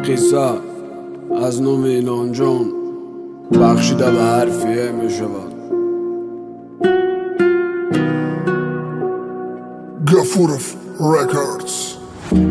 این قصه از نام ایلان جان بخشیده به حرفیه می شود. گفورف رکاردز.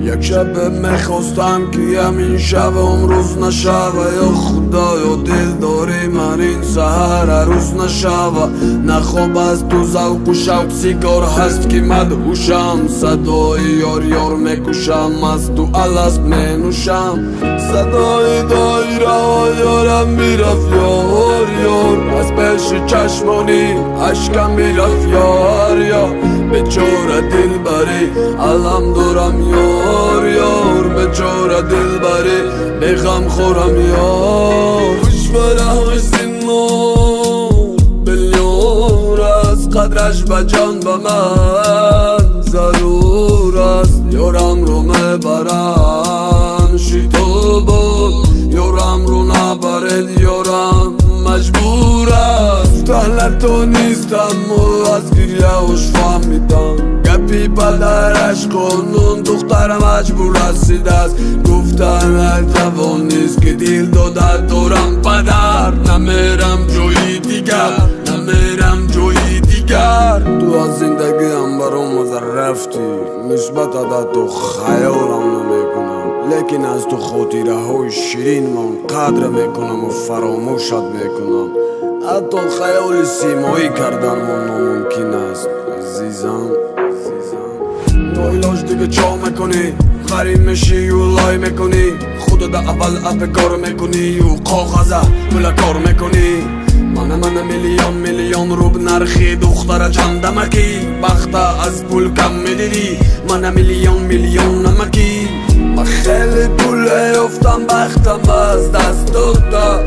یک شب میخواستم که همین شب امروز نشوه، یا خدا یا دل داری من این سحر عروس نشوه. نه خواب از تو ذوق و شوق سیگار هست که مدهوشم، صدای یار یار میکشم از تو الست مینوشم. صدای دایره ها یارم میرفت یار یار، از پیش چشمانی اشکم میرفت یار یار. بیچاره دل بری علم دارم یار یار، بیچاره دل بری بغم خورم یار. خوش فرح سینو بلیار است، قدرش به جان به من ضرور است. یارم رو میبرن شیطان بود، یارم رو نبرد یارم مجبور است. اهل تو نیستم و از گریه‌اش فهمیدم، گپی پدرش قانون دختر مجبور رسید است. گفتن نتوان نیست که دل داده دارم پدر، نمیرم جایی دیگر نمیرم جایی دیگر. تو از زندگی هم برام مزر رفتی، نسبت عدد تو خیالم نمیکنم، لیکن از تو خاطره های شیرین من قدر میکنم و فراموشت میکنم. حتی خیال سیمایی کردن من ناممکن است عزیزم. نایلاش دیگه چا میکنی، غریب میشی و لای میکنی، خودت اول اپ کار میکنی و کاغذه بلا کار میکنی. من میلیون رو بنرخی دختر چندمکی، بخت از پول کم میدیدی من میلیون نمکی. من خیلی پول افتم بختم از دست داده،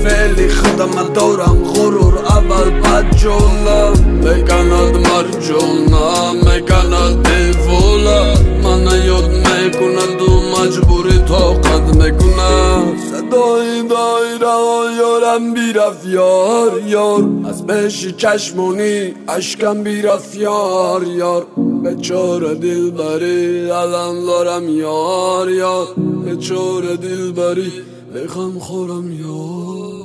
فعلی خودم دارم غرور اول بد جولم. میکند مرجونم میکند دیووله، من یاد میکند و مجبوری طاقت میکند. صدای دایره یارم بیرفت یار یار، از پیش چشمانی اشکم بیرفت یار یار. بیچاره دل بری علم دارم یار یار، بیچاره دل بری بغم خورم یار.